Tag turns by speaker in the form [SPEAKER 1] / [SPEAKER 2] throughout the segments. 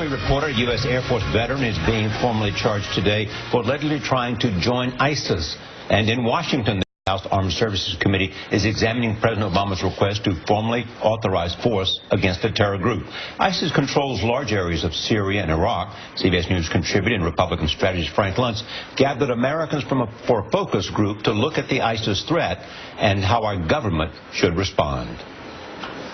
[SPEAKER 1] As we reported, a U.S. Air Force veteran is being formally charged today for allegedly trying to join ISIS. And in Washington, the House Armed Services Committee is examining President Obama's request to formally authorize force against the terror group. ISIS controls large areas of Syria and Iraq. CBS News contributor and Republican strategist Frank Luntz gathered Americans for a focus group to look at the ISIS threat and how our government should respond.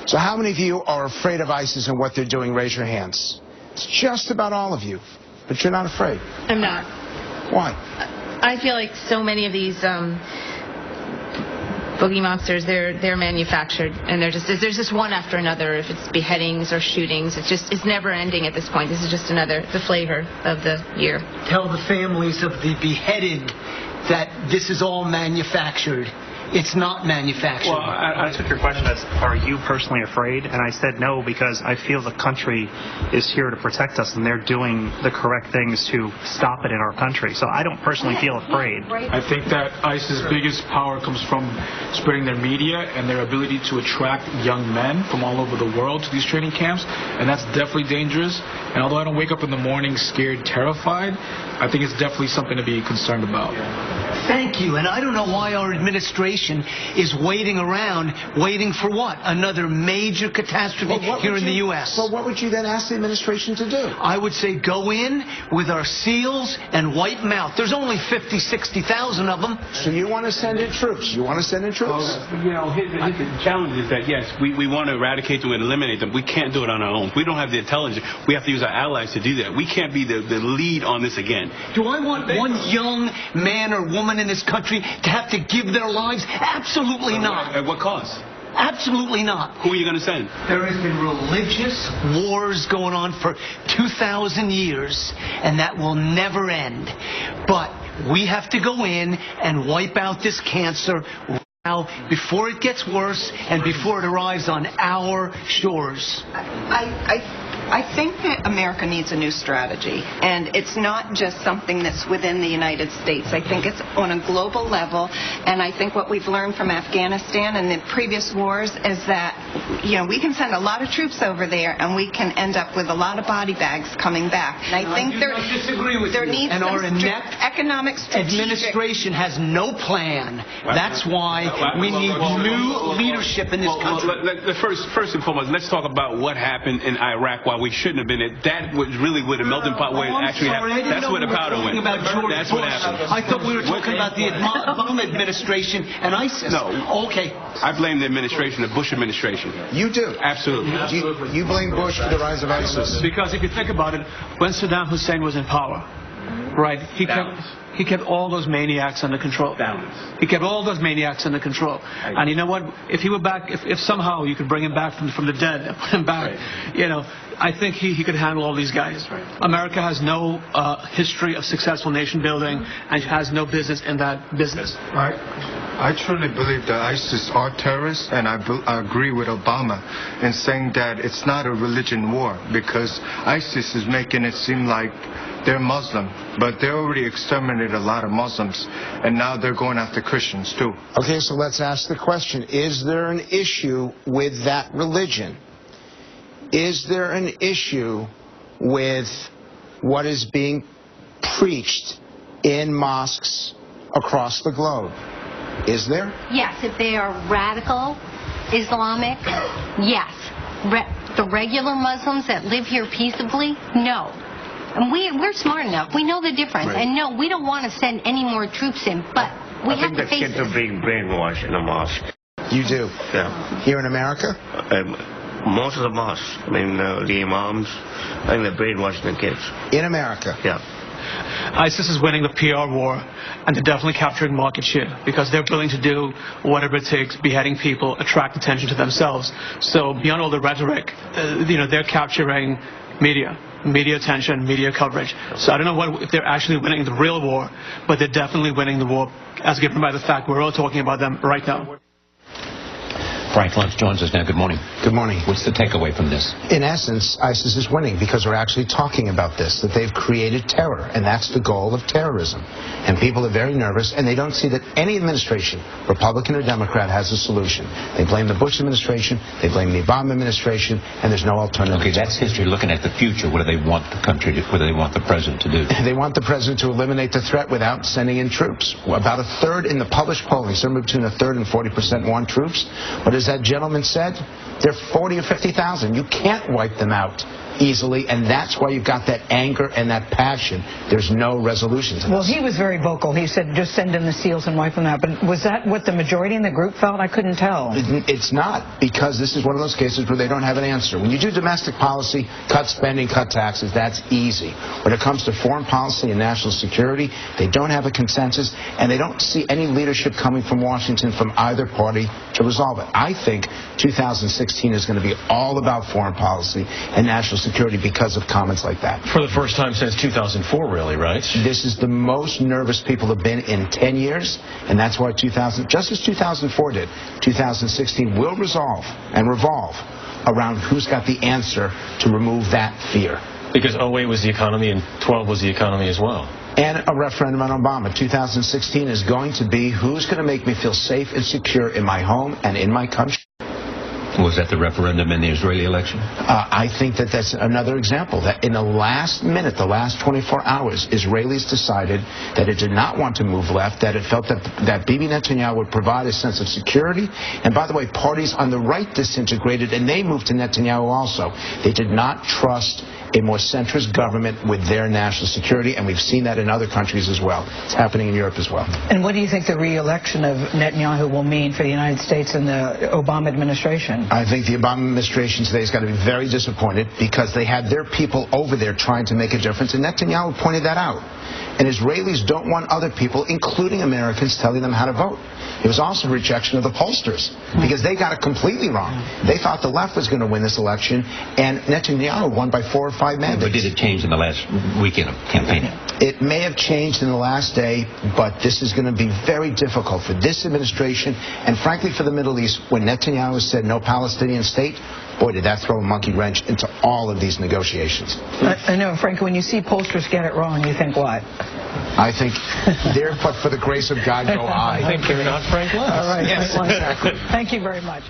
[SPEAKER 2] So how many of you are afraid of ISIS and what they're doing? Raise your hands. It's just about all of you, but you're not afraid.
[SPEAKER 3] I'm not.
[SPEAKER 2] Why?
[SPEAKER 3] I feel like so many of these boogie monsters, they're manufactured, and there's just one after another. If it's beheadings or shootings, it's never ending at this point. This is just the flavor of the year.
[SPEAKER 4] Tell the families of the beheaded that this is all manufactured. It's not manufactured.
[SPEAKER 5] Well, I took your question as, are you personally afraid? And I said no, because I feel the country is here to protect us, and they're doing the correct things to stop it in our country. So I don't personally feel afraid.
[SPEAKER 6] I think that ISIS's biggest power comes from spreading their media and their ability to attract young men from all over the world to these training camps, and that's definitely dangerous. And although I don't wake up in the morning scared, terrified, I think it's definitely something to be concerned about.
[SPEAKER 4] Thank you. And I don't know why our administration is waiting around, waiting for what? Another major catastrophe here in the U.S.
[SPEAKER 2] Well, what would you then ask the administration to do?
[SPEAKER 4] I would say go in with our SEALs and wipe them out. There's only 50, 60,000 of them.
[SPEAKER 2] So you want to send in troops? You want to send in troops?
[SPEAKER 7] You know, the challenge is that, yes, we want to eradicate them and eliminate them. We can't do it on our own. We don't have the intelligence. We have to use our allies to do that. We can't be the lead on this again.
[SPEAKER 4] Do I want one young man or woman in this country to have to give their lives? Absolutely not.
[SPEAKER 7] At what cost?
[SPEAKER 4] Absolutely not.
[SPEAKER 7] Who are you going to send?
[SPEAKER 4] There has been religious wars going on for 2,000 years, and that will never end. But we have to go in and wipe out this cancer now before it gets worse and before it arrives on our shores.
[SPEAKER 8] I think that America needs a new strategy, and it's not just something that's within the United States. I think it's on a global level, and I think what we've learned from Afghanistan and the previous wars is that, you know, we can send a lot of troops over there, and we can end up with a lot of body bags coming back. And I think there needs
[SPEAKER 4] and our inept
[SPEAKER 8] economic
[SPEAKER 4] administration has no plan. That's why we need new leadership in this country.
[SPEAKER 7] First and foremost, let's talk about what happened in Iraq. Why we shouldn't have been there. That was really where the melting pot, where it actually happened. That's where the powder went. That's what happened.
[SPEAKER 4] I thought we were talking about the Obama administration and ISIS.
[SPEAKER 7] No.
[SPEAKER 4] Okay.
[SPEAKER 7] I blame the administration, the Bush administration.
[SPEAKER 2] You do?
[SPEAKER 7] Absolutely.
[SPEAKER 2] You blame Bush for the rise of ISIS?
[SPEAKER 6] Because if you think about it, when Saddam Hussein was in power, right, he kept all those maniacs under control. He kept all those maniacs under control. And you know what? If he were back, if somehow you could bring him back from the dead and put him back, you know, I think he could handle all these guys. America has no history of successful nation building, and has no business in that business.
[SPEAKER 9] I truly believe that ISIS are terrorists, and I agree with Obama in saying that it's not a religion war, because ISIS is making it seem like they're Muslim, but they already exterminated a lot of Muslims, and now they're going after Christians too.
[SPEAKER 2] Okay, so let's ask the question, is there an issue with that religion? Is there an issue with what is being preached in mosques across the globe? Is there?
[SPEAKER 10] Yes, if they are radical Islamic, yes. The regular Muslims that live here peaceably, no. And we're smart enough. We know the difference. Right. And no, we don't want to send any more troops in, but we have to face it.
[SPEAKER 11] I think the kids are being brainwashed in the mosque.
[SPEAKER 2] You do?
[SPEAKER 11] Yeah.
[SPEAKER 2] Here in America?
[SPEAKER 11] Most of the mosques. I mean, the imams, I think they're brainwashing the kids.
[SPEAKER 2] In America?
[SPEAKER 11] Yeah.
[SPEAKER 6] ISIS is winning the PR war, and they're definitely capturing market share because they're willing to do whatever it takes, beheading people, attract attention to themselves. So beyond all the rhetoric, you know, they're capturing media attention, media coverage. So I don't know if they're actually winning the real war, but they're definitely winning the war, as given by the fact we're all talking about them right now.
[SPEAKER 1] Frank Luntz joins us now. Good morning.
[SPEAKER 2] Good morning.
[SPEAKER 1] What's the takeaway from this?
[SPEAKER 2] In essence, ISIS is winning because we're actually talking about this, that they've created terror, and that's the goal of terrorism. And people are very nervous, and they don't see that any administration, Republican or Democrat, has a solution. They blame the Bush administration, they blame the Obama administration, and there's no alternative.
[SPEAKER 1] Okay, that's history. Looking at the future, what do they want the country to, what do they want the president to do?
[SPEAKER 2] They want the president to eliminate the threat without sending in troops. About a third in the published polling, somewhere between a third and 40% want troops. But as that gentleman said, they're 40 or 50,000. You can't wipe them out easily, and that's why you've got that anger and that passion. There's no resolution to this.
[SPEAKER 12] Well, he was very vocal. He said, just send in the SEALs and wipe them out. But was that what the majority in the group felt? I couldn't tell.
[SPEAKER 2] It's not, because this is one of those cases where they don't have an answer. When you do domestic policy, cut spending, cut taxes, that's easy. When it comes to foreign policy and national security, they don't have a consensus, and they don't see any leadership coming from Washington from either party to resolve it. I think 2016 is going to be all about foreign policy and national security because of comments like that.
[SPEAKER 13] For the first time since 2004, really, right?
[SPEAKER 2] This is the most nervous people have been in 10 years, and that's why just as 2004 did, 2016 will resolve and revolve around who's got the answer to remove that fear.
[SPEAKER 13] Because 08 was the economy and 12 was the economy as well.
[SPEAKER 2] And a referendum on Obama. 2016 is going to be who's going to make me feel safe and secure in my home and in my country.
[SPEAKER 1] Was that the referendum in the Israeli election?
[SPEAKER 2] I think that that's another example, that in the last minute, the last 24 hours, Israelis decided that it did not want to move left, that it felt that Bibi Netanyahu would provide a sense of security. And by the way, parties on the right disintegrated, and they moved to Netanyahu also. They did not trust a more centrist government with their national security, and we've seen that in other countries as well. It's happening in Europe as well.
[SPEAKER 12] And what do you think the re-election of Netanyahu will mean for the United States and the Obama administration?
[SPEAKER 2] I think the Obama administration today is going to be very disappointed because they had their people over there trying to make a difference, and Netanyahu pointed that out. And Israelis don't want other people, including Americans, telling them how to vote. It was also a rejection of the pollsters because they got it completely wrong. They thought the left was going to win this election, and Netanyahu won by 4 or 5 mandates.
[SPEAKER 1] But did it change in the last weekend of campaigning?
[SPEAKER 2] It may have changed in the last day, but this is going to be very difficult for this administration and, frankly, for the Middle East. When Netanyahu said no Palestinian state, boy, did that throw a monkey wrench into all of these negotiations.
[SPEAKER 12] I know, Frank, when you see pollsters get it wrong, you think what?
[SPEAKER 2] I think, there, but for the grace of God, go I.
[SPEAKER 13] I think you're not Frank Luntz.
[SPEAKER 12] All right,
[SPEAKER 2] Yes,
[SPEAKER 12] Frank Luntz.
[SPEAKER 2] exactly.
[SPEAKER 12] Thank you very much.